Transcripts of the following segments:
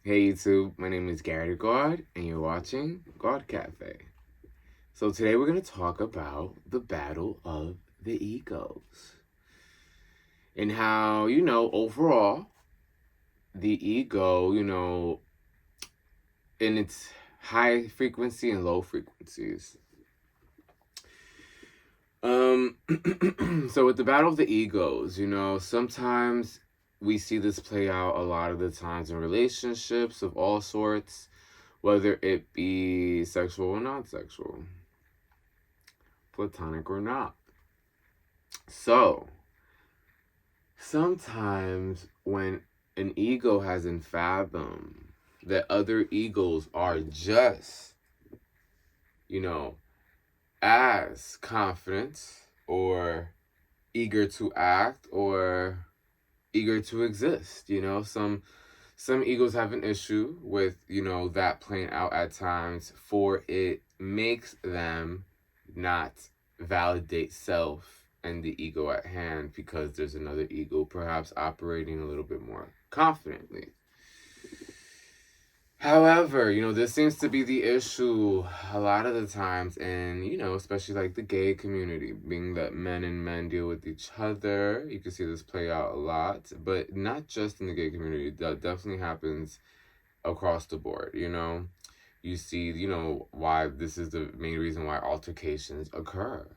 Hey YouTube, my name is Gawd, and you're watching Gawd Cafe. So today we're going to talk about the battle of the egos. And how, overall, the ego, in its high frequency and low frequencies. So with the battle of the egos, sometimes we see this play out a lot of the times in relationships of all sorts, whether it be sexual or non-sexual, platonic or not. So, sometimes when an ego hasn't fathomed that other egos are just, you know, as confident or eager to act or eager to exist, some egos have an issue with, that playing out at times, for it makes them not validate self and the ego at hand because there's another ego perhaps operating a little bit more confidently. However, this seems to be the issue a lot of the times, and especially like the gay community, being that men and men deal with each other. You can see this play out a lot, but not just in the gay community. That definitely happens across the board. You see, why this is the main reason why altercations occur.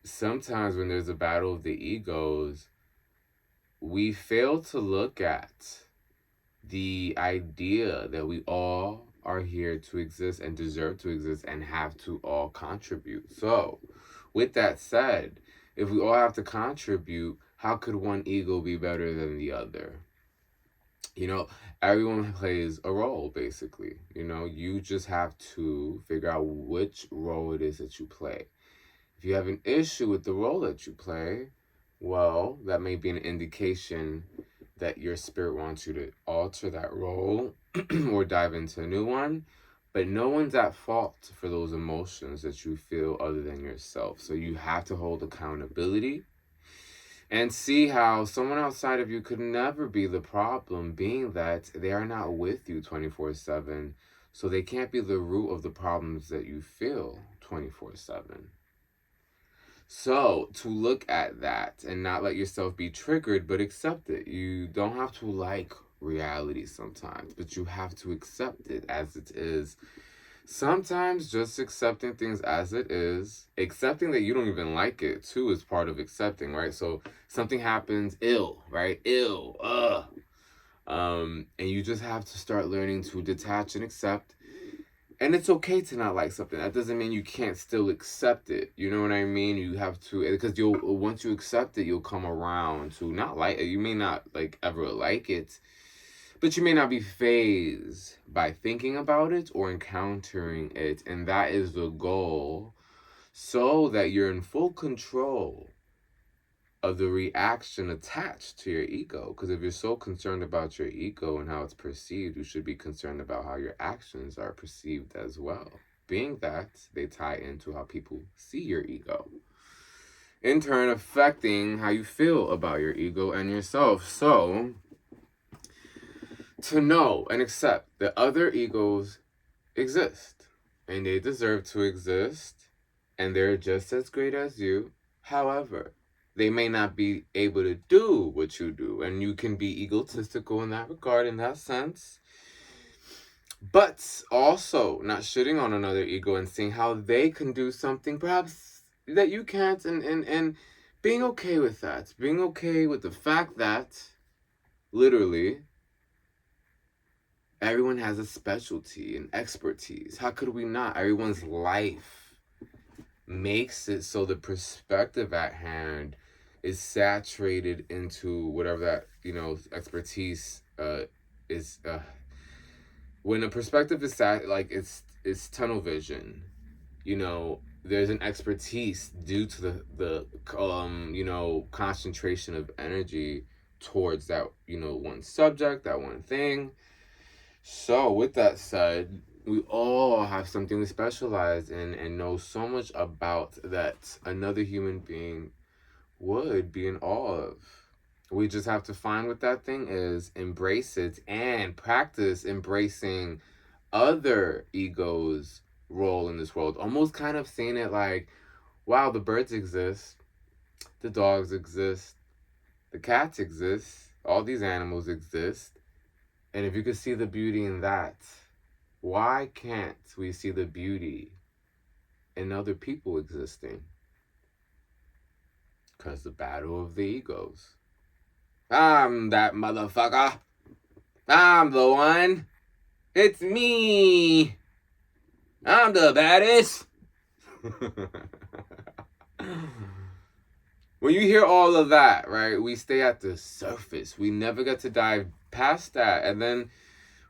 Sometimes when there's a battle of the egos, we fail to look at the idea that we all are here to exist and deserve to exist and have to all contribute. So, with that said, if we all have to contribute, how could one ego be better than the other? Everyone plays a role, basically. You just have to figure out which role it is that you play. If you have an issue with the role that you play, well, that may be an indication that your spirit wants you to alter that role or dive into a new one. But no one's at fault for those emotions that you feel other than yourself. So you have to hold accountability and see how someone outside of you could never be the problem, being that they are not with you 24/7. So they can't be the root of the problems that you feel 24/7. So, to look at that and not let yourself be triggered, but accept it. You don't have to like reality sometimes, but you have to accept it as it is. Sometimes just accepting things as it is, accepting that you don't even like it too, is part of accepting, right? So, something happens ill, right? Ill, and you just have to start learning to detach and accept. And it's okay to not like something. That doesn't mean you can't still accept it. You know what I mean? You have to, because once you accept it, you'll come around to not like it. You may not like ever like it, but you may not be phased by thinking about it or encountering it. And that is the goal, so that you're in full control of the reaction attached to your ego. Because if you're so concerned about your ego and how it's perceived, you should be concerned about how your actions are perceived as well, being that they tie into how people see your ego, in turn affecting how you feel about your ego and yourself. So, to know and accept that other egos exist and they deserve to exist and they're just as great as you. However, they may not be able to do what you do, and you can be egotistical in that regard, in that sense. But also not shitting on another ego and seeing how they can do something perhaps that you can't, and being okay with that. Being okay with the fact that literally everyone has a specialty and expertise. How could we not? Everyone's life makes it so the perspective at hand is saturated into whatever that expertise is. When a perspective is like it's tunnel vision, there's an expertise due to the concentration of energy towards that one subject, that one thing. So, with that said, we all have something we specialize in and know so much about that another human being would be in awe of. We just have to find what that thing is, embrace it, and practice embracing other egos' role in this world. Almost kind of seeing it like, wow, the birds exist, the dogs exist, the cats exist, all these animals exist. And if you could see the beauty in that, why can't we see the beauty in other people existing? Because the battle of the egos. I'm that motherfucker. I'm the one. It's me. I'm the baddest. When you hear all of that, right, we stay at the surface. We never get to dive past that. And then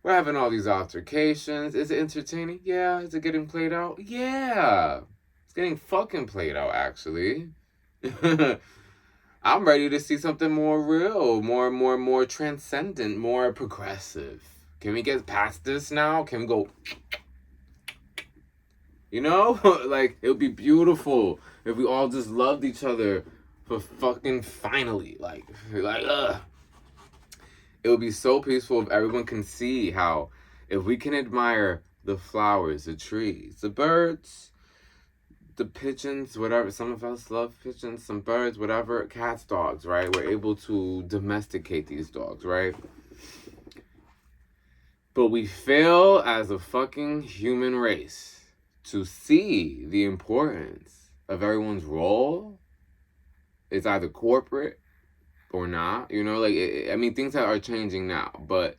we're having all these altercations. Is it entertaining? Yeah. Is it getting played out? Yeah. It's getting fucking played out, actually. I'm ready to see something more real, more transcendent, more progressive. Can we get past this now? Can we go, you know? Like, it would be beautiful if we all just loved each other for fucking finally. Like, ugh. It would be so peaceful if everyone can see how, if we can admire the flowers, the trees, the birds, the pigeons, whatever. Some of us love pigeons, some birds, whatever. Cats, dogs, right? We're able to domesticate these dogs, right? But we fail as a fucking human race to see the importance of everyone's role. It's either corporate or not, you know, like, I mean, things are changing now, but,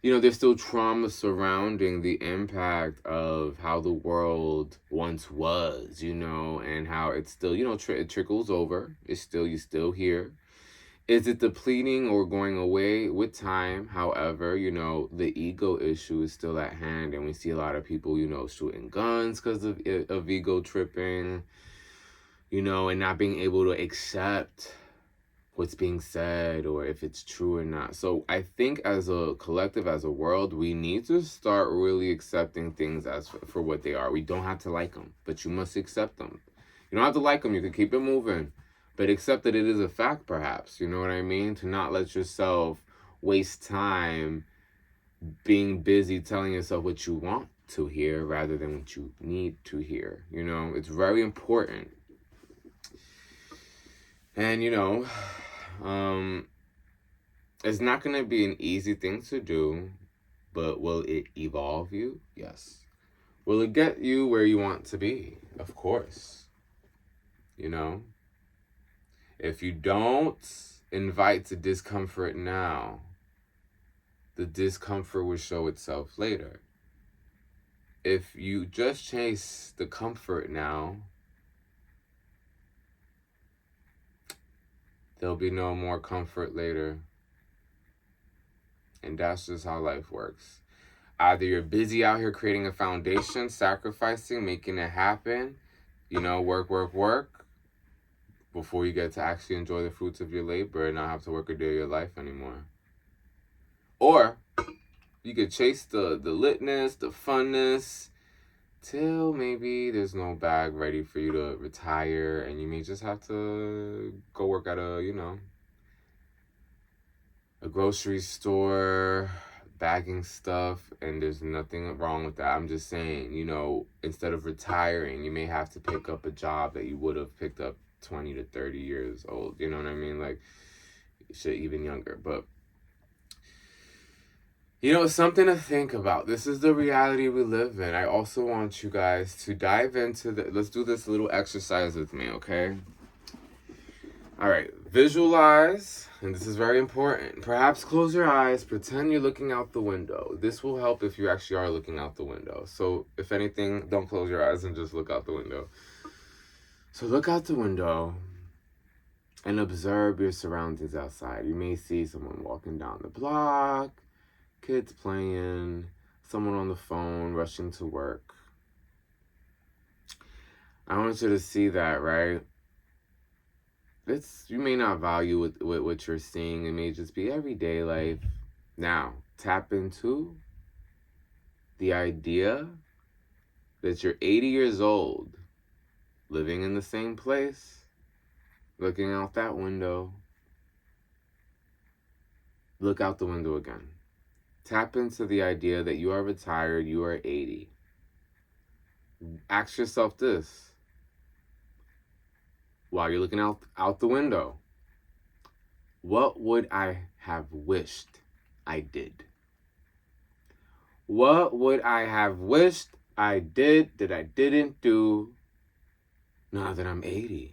you know, there's still trauma surrounding the impact of how the world once was, you know, and how it's still, you know, it trickles over. It's still, you still here. Is it depleting or going away with time? However, you know, the ego issue is still at hand, and we see a lot of people, you know, shooting guns because of ego tripping, you know, and not being able to accept what's being said or if it's true or not. So I think as a collective, as a world, we need to start really accepting things as for what they are. We don't have to like them, but you must accept them. You don't have to like them. You can keep it moving, but accept that it is a fact, perhaps. You know what I mean? To not let yourself waste time being busy telling yourself what you want to hear rather than what you need to hear. You know, it's very important. And, you know, it's not going to be an easy thing to do, but will it evolve you? Yes. Will it get you where you want to be? Of course. You know, if you don't invite the discomfort now, the discomfort will show itself later. If you just chase the comfort now, there'll be no more comfort later. And that's just how life works. Either you're busy out here creating a foundation, sacrificing, making it happen, you know, work, before you get to actually enjoy the fruits of your labor and not have to work a day of your life anymore. Or you could chase the litness, the funness, till maybe there's no bag ready for you to retire, and you may just have to go work at a, you know, a grocery store, bagging stuff, and there's nothing wrong with that. I'm just saying, you know, instead of retiring, you may have to pick up a job that you would have picked up 20 to 30 years old. You know what I mean? Like, shit, even younger. But, you know, something to think about. This is the reality we live in. I also want you guys to dive into let's do this little exercise with me, okay? All right, visualize, and this is very important. Perhaps close your eyes, pretend you're looking out the window. This will help if you actually are looking out the window. So if anything, don't close your eyes and just look out the window. So look out the window and observe your surroundings outside. You may see someone walking down the block, kids playing, someone on the phone rushing to work. I want you to see that, right? You may not value what you're seeing. It may just be everyday life. Now, tap into the idea that you're 80 years old, living in the same place, looking out that window, Look out the window again. Tap into the idea that you are retired, you are 80. Ask yourself this while you're looking out the window. What would I have wished I did? What would I have wished I did that I didn't do now that I'm 80?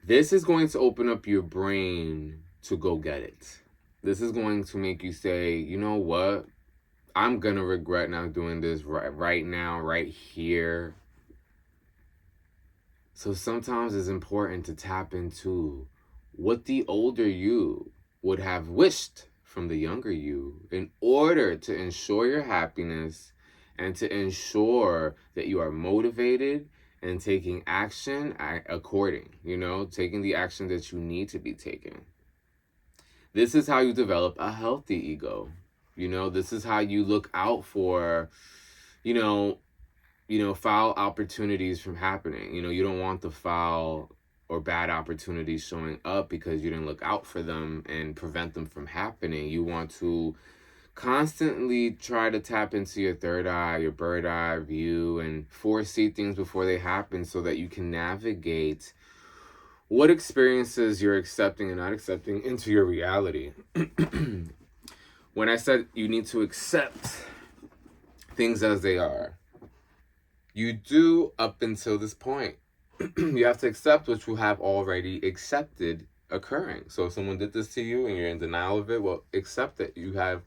This is going to open up your brain to go get it. This is going to make you say, you know what? I'm going to regret not doing this right now, right here. So sometimes it's important to tap into what the older you would have wished from the younger you in order to ensure your happiness and to ensure that you are motivated and taking action according, taking the action that you need to be taken. This is how you develop a healthy ego. This is how you look out for, foul opportunities from happening. You don't want the foul or bad opportunities showing up because you didn't look out for them and prevent them from happening. You want to constantly try to tap into your third eye, your bird eye view, and foresee things before they happen so that you can navigate what experiences you're accepting and not accepting into your reality. When I said you need to accept things as they are, you do up until this point. You have to accept what you have already accepted occurring. So if someone did this to you and you're in denial of it, well, accept that you have,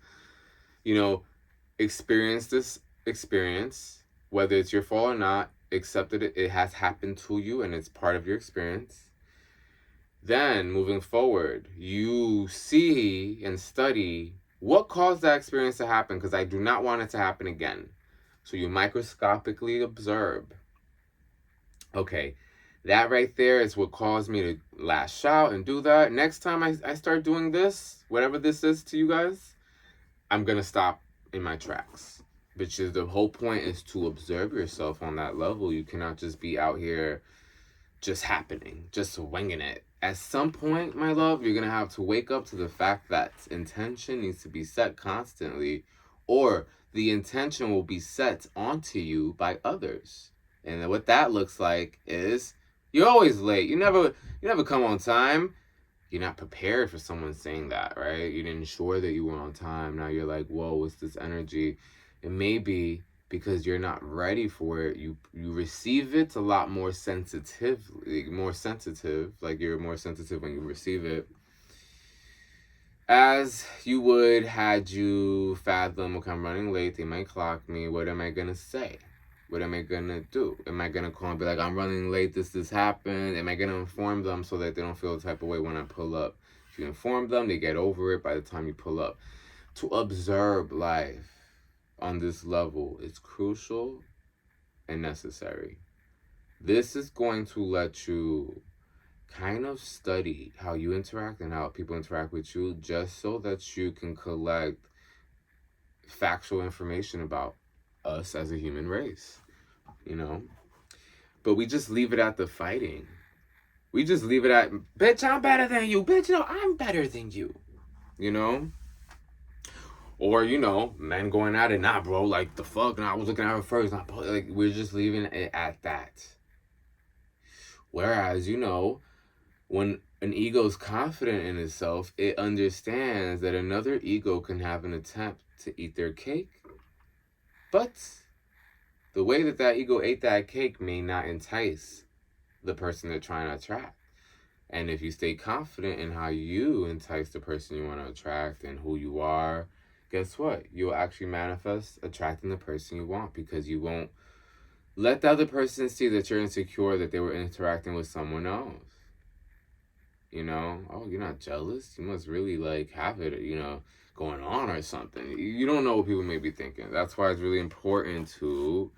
experienced this experience, whether it's your fault or not. Accept that it has happened to you and it's part of your experience. Then, moving forward, you see and study what caused that experience to happen, because I do not want it to happen again. So you microscopically observe. Okay, that right there is what caused me to lash out and do that. Next time I start doing this, whatever this is to you guys, I'm going to stop in my tracks. Which is the whole point, is to observe yourself on that level. You cannot just be out here just happening, just winging it. At some point, my love, you're going to have to wake up to the fact that intention needs to be set constantly, or the intention will be set onto you by others. And what that looks like is you're always late. You never come on time. You're not prepared for someone saying that, right? You didn't ensure that you were on time. Now you're like, whoa, what's this energy? It may be because you're not ready for it. You receive it a lot more sensitive, like you're more sensitive when you receive it, as you would had you fathom, okay, I'm running late, they might clock me, what am I gonna say? What am I gonna do? Am I gonna call and be like, I'm running late, this happened? Am I gonna inform them so that they don't feel the type of way when I pull up? If you inform them, they get over it by the time you pull up. To observe life on this level is crucial and necessary. This is going to let you kind of study how you interact and how people interact with you, just so that you can collect factual information about us as a human race, But we just leave it at the fighting. We just leave it at, bitch, I'm better than you. Bitch, no, I'm better than you. Or, men going at it, nah, bro, like, the fuck, nah, I was looking at her first, nah, like, we're just leaving it at that. Whereas, when an ego is confident in itself, it understands that another ego can have an attempt to eat their cake, but the way that ego ate that cake may not entice the person they're trying to attract. And if you stay confident in how you entice the person you want to attract and who you are, guess what? You'll actually manifest attracting the person you want, because you won't let the other person see that you're insecure that they were interacting with someone else. Oh, you're not jealous? You must really have it, going on or something. You don't know what people may be thinking. That's why it's really important to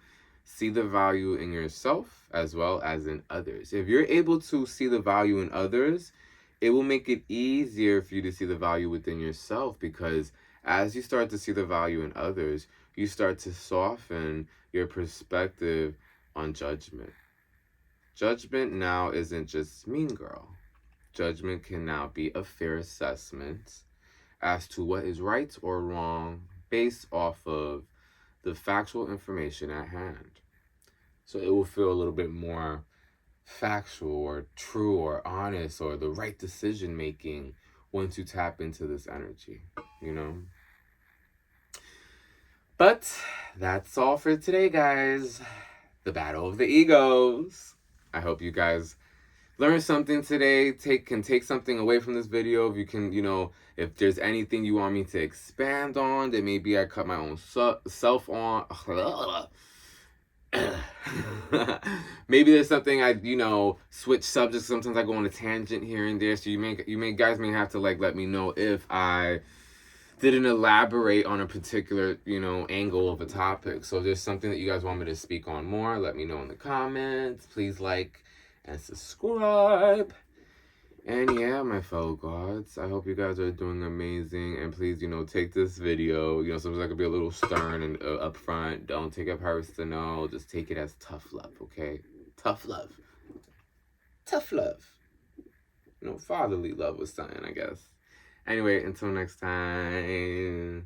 see the value in yourself as well as in others. If you're able to see the value in others, it will make it easier for you to see the value within yourself, because as you start to see the value in others, you start to soften your perspective on judgment. Judgment now isn't just mean girl. judgment can now be a fair assessment as to what is right or wrong based off of the factual information at hand. So it will feel a little bit more factual or true or honest or the right decision making once you tap into this energy, you know? But that's all for today, guys. The battle of the egos. I hope you guys learn something today. Can take something away from this video. If you can, if there's anything you want me to expand on, that maybe I cut my own self on. Maybe there's something I, switch subjects. Sometimes I go on a tangent here and there. So guys may have to let me know if I didn't elaborate on a particular, angle of a topic. So if there's something that you guys want me to speak on more, let me know in the comments. Please like and subscribe. And yeah, my fellow gods, I hope you guys are doing amazing. And please, take this video. Sometimes I could be a little stern and upfront. Don't take it personal. Just take it as tough love, okay? Tough love. Tough love. Fatherly love was something, I guess. Anyway, until next time.